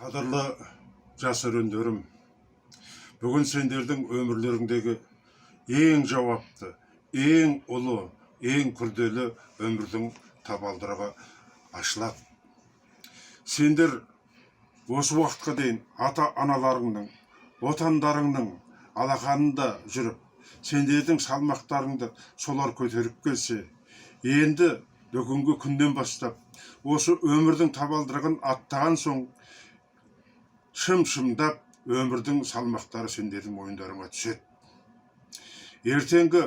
Qadırlı жас өрендерім, бүгін сендердің өмірлеріңдегі ең жауапты, ең ұлы, ең күрделі өмірдің табалдырығы ашылады. Сендер осы уақытқа дейін ата-аналарыңның, отандарыңның алақанында жүріп, сендердің салмақтарыңды солар көтеріп келсе, енді бүгінгі күннен бастап осы өмірдің табалдырығын аттаған соң шым-шымдап өмірдің салмақтары сендердің мойындарыңа түседі. Ертеңгі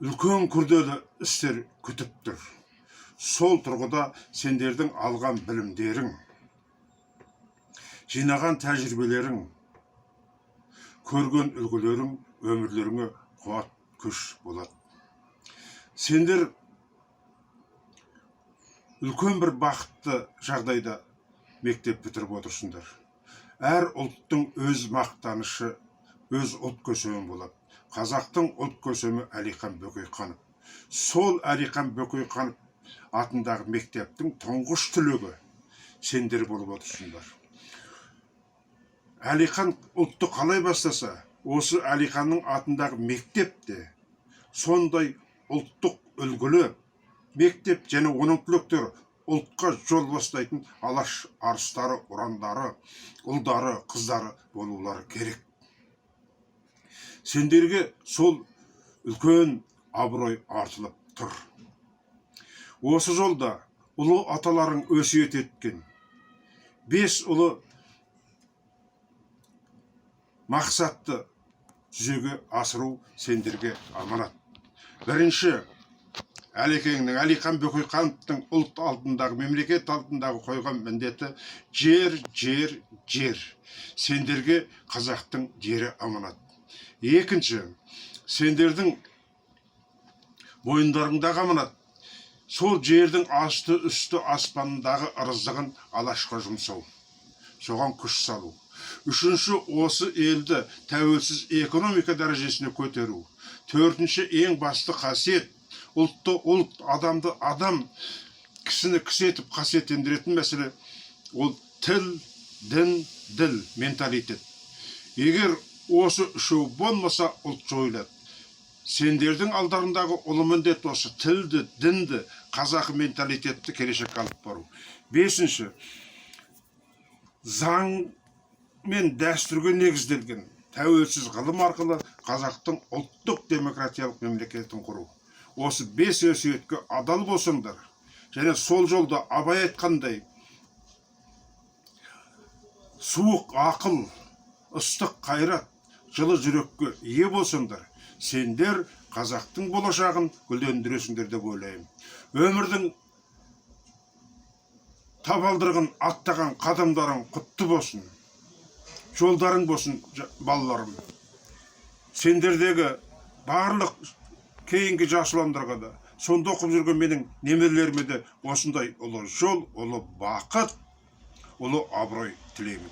үлкен күрделі істер күтіп тұр. Сол тұрғыда сендердің алған білімдерің, жинаған тәжірибелерің, көрген үлгілерің өмірлеріңе қуат, күш болады. Сендер үлкен бір бақытты жағдайда мектеп бітіріп отырсыңдар. Әр ұлттың өз мақтанышы, өз ұлт көсемі болады. Қазақтың ұлт көсемі Әлихан Бөкейханов. Сол Әлихан Бөкейханов атындағы мектептің тұңғыш түлегі сендер болып отырсыңдар. Әлихан ұлтты қалай бастаса, осы Әлиханның атындағы мектепте сондай ұлттық үлгілі мектеп және оның түлектері ұлтқа жол бастайтын алаш арыстары, ұрандары, ұлдары, қыздары болулары керек. Сендерге сол үлкен абырой артылып тұр. Осы жолда ұлы аталарың өсиет еткен 5 ұлы мақсатты жүзеге асыру сендерге аманат. Бірінші, Әлихан Бөкейхановтың ұлт алдындағы, мемлекет алдындағы қойған міндеті жер. Сендерге қазақтың жері аманат. Екінші, сендердің мойындарыңдағы аманат. Сол жердің асты үсті аспанындағы ырыздығын алашқа жұмсау, соған күш салу. Үшінші, осы елді тәуелсіз экономика дәрежесіне көтеру. Төртінші, ең басты қасиет, ұлтты ұлт, адамды адам, кісіні кісі етіп қасиеттендіретін мәселе ол тіл, дін, діл, менталитет. Егер осы үшеу болмаса ұлт жойылады. Сендердің алдарындағы ұлы міндет осы тілді, дінді, қазақы менталитетті келешекке алып бару. Бесінші, заң мен дәстүрге негізделген тәуелсіз ғылым арқылы қазақтың ұлттық демократиялық мемлекетін құру. Осы 5 өсиетке адал болсаңдар, және сол жолда Абай айтқандай суық ақыл, ыстық қайрат, жылы жүрекке ие болсаңдар, сендер қазақтың болашағын гүлдендіресіңдер деп ойлаймын. Өмірдің табалдырығын аттаған қадамдарың құтты болсын, жолдарың болсын балаларым. Сендердегі барлық кейінгі жас ұландарға да, сонда оқып жүрген менің немерелеріме де осындай ұлы жол, ұлы бақыт, ұлы абырой тілеймін.